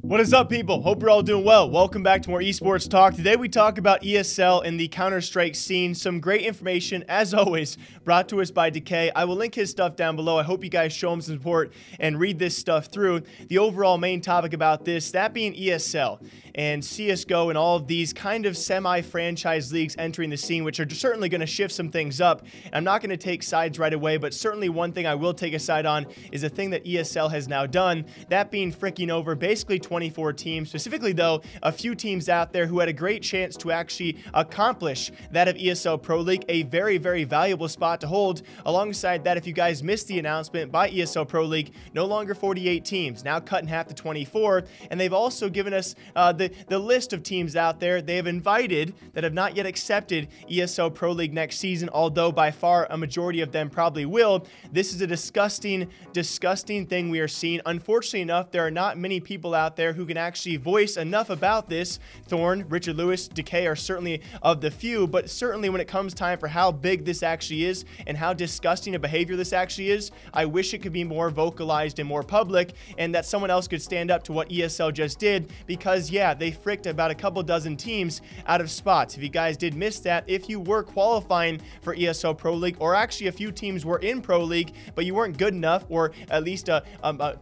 What is up, people? Hope you're all doing well. Welcome back to more esports talk. Today we talk about ESL and the Counter-Strike scene. Some great information, as always, brought to us by Decay. I will link his stuff down below. I hope you guys show him some support and read this stuff through. The overall main topic about this, that being ESL and CSGO and all of these kind of semi-franchise leagues entering the scene, which are certainly going to shift some things up. And I'm not going to take sides right away, but certainly one thing I will take a side on is a thing that ESL has now done, that being freaking over basically 24 teams, specifically though a few teams out there who had a great chance to actually accomplish that of ESL Pro League, a very, very valuable spot to hold. Alongside that, if you guys missed the announcement by ESL Pro League, no longer 48 teams, now cut in half to 24, and they've also given us the list of teams out there they have invited that have not yet accepted ESL Pro League next season, although by far a majority of them probably will. This is a disgusting thing we are seeing. Unfortunately enough, there are not many people out there who can actually voice enough about this. Thorn, Richard Lewis, Decay are certainly of the few, but certainly when it comes time for how big this actually is and how disgusting a behavior this actually is, I wish it could be more vocalized and more public, and that someone else could stand up to what ESL just did, because yeah, they fricked about a couple dozen teams out of spots. If you guys did miss that, if you were qualifying for ESL Pro League, or actually a few teams were in Pro League, but you weren't good enough, or at least a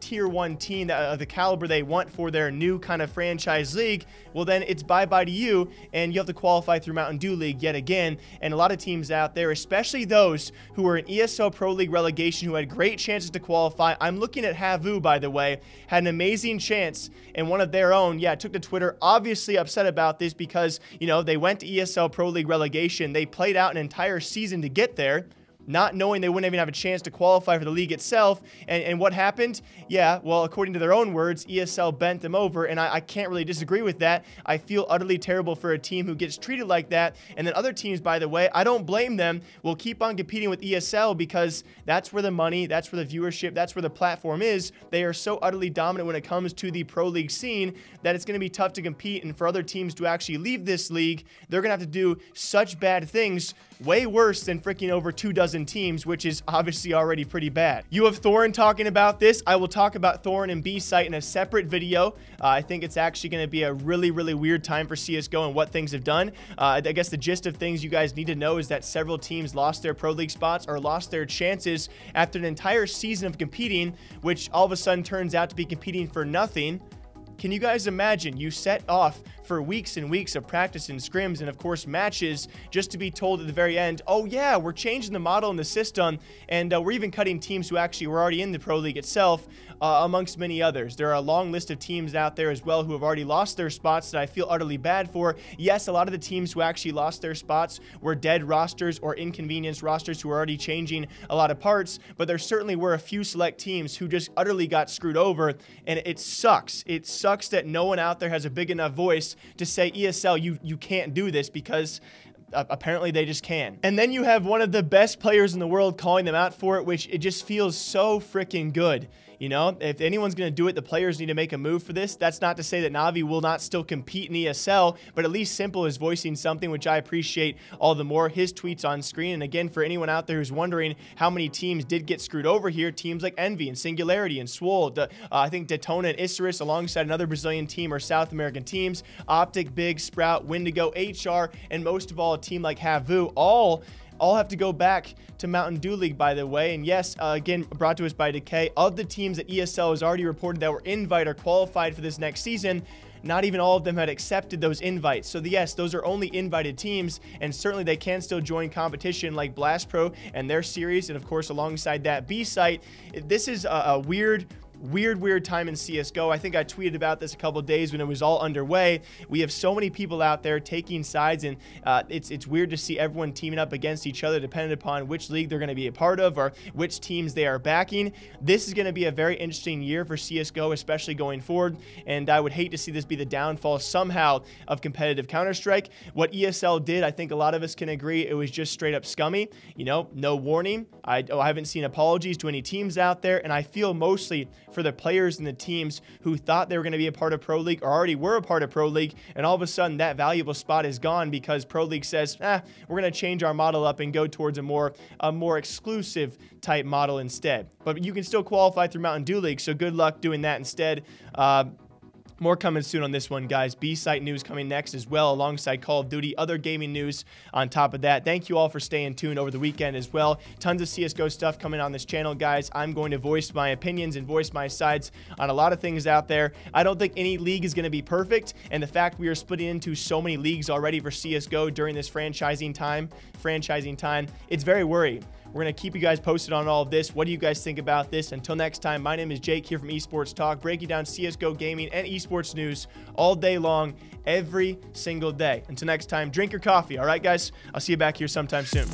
tier 1 team of the caliber they want for their new kind of franchise league, well then it's bye-bye to you, and you have to qualify through Mountain Dew League yet again. And a lot of teams out there, especially those who were in ESL Pro League relegation, who had great chances to qualify. I'm looking at Havu, by the way, had an amazing chance, and one of their own, took to Twitter, obviously upset about this because, you know, they went to ESL Pro League relegation. They played out an entire season to get there, not knowing they wouldn't even have a chance to qualify for the league itself. And what happened? Yeah, well, according to their own words, ESL bent them over, and I can't really disagree with that. I feel utterly terrible for a team who gets treated like that. And then other teams, by the way, I don't blame them, will keep on competing with ESL because that's where the money, that's where the viewership, that's where the platform is. They are so utterly dominant when it comes to the pro league scene that it's going to be tough to compete. And for other teams to actually leave this league, they're going to have to do such bad things, way worse than freaking over 24 teams, which is obviously already pretty bad. You have Thorin talking about this. I will talk about Thorin and B-Site in a separate video. I think it's actually going to be a really, really weird time for CSGO and what things have done. I guess the gist of things you guys need to know is that several teams lost their Pro League spots or lost their chances after an entire season of competing, which all of a sudden turns out to be competing for nothing. Can you guys imagine you set off for weeks and weeks of practice and scrims and of course matches just to be told at the very end, oh yeah, we're changing the model in the system, and we're even cutting teams who actually were already in the Pro League itself, amongst many others. There are a long list of teams out there as well who have already lost their spots that I feel utterly bad for. Yes, a lot of the teams who actually lost their spots were dead rosters or inconvenienced rosters who were already changing a lot of parts, but there certainly were a few select teams who just utterly got screwed over, and it sucks. It sucks that no one out there has a big enough voice to say, ESL, you can't do this, because apparently they just can. And then you have one of the best players in the world calling them out for it, which it just feels so freaking good. You know, if anyone's going to do it, the players need to make a move for this. That's not to say that Navi will not still compete in ESL, but at least Simple is voicing something, which I appreciate all the more. His tweets on screen. And again, for anyone out there who's wondering how many teams did get screwed over here, teams like Envy and Singularity and Swole, I think Daytona and Isurus alongside another Brazilian team or South American teams, Optic, Big, Sprout, Wendigo, HR, and most of all, a team like Havu, all have to go back to Mountain Dew League, by the way. And yes, again, brought to us by Decay, of the teams that ESL has already reported that were invite or qualified for this next season, not even all of them had accepted those invites. So yes, those are only invited teams, and certainly they can still join competition like Blast Pro and their series, and of course alongside that B-Site. This is a weird time in CSGO. I think I tweeted about this a couple of days when it was all underway. We have so many people out there taking sides, and it's weird to see everyone teaming up against each other depending upon which league they're going to be a part of or which teams they are backing. This is going to be a very interesting year for CSGO, especially going forward, and I would hate to see this be the downfall somehow of competitive Counter-Strike. What ESL did, I think a lot of us can agree, it was just straight up scummy. You know, no warning. I haven't seen apologies to any teams out there, and I feel mostly for the players and the teams who thought they were going to be a part of Pro League or already were a part of Pro League, and all of a sudden that valuable spot is gone because Pro League says, we're going to change our model up and go towards a more exclusive type model instead. But you can still qualify through Mountain Dew League, so good luck doing that instead. More coming soon on this one, guys. B-Site news coming next as well, alongside Call of Duty, other gaming news on top of that. Thank you all for staying tuned over the weekend as well. Tons of CSGO stuff coming on this channel, guys. I'm going to voice my opinions and voice my sides on a lot of things out there. I don't think any league is going to be perfect, and the fact we are splitting into so many leagues already for CSGO during this franchising time, it's very worrying. We're going to keep you guys posted on all of this. What do you guys think about this? Until next time, my name is Jake here from Esports Talk, breaking down CSGO gaming and esports news all day long, every single day. Until next time, drink your coffee. All right, guys? I'll see you back here sometime soon.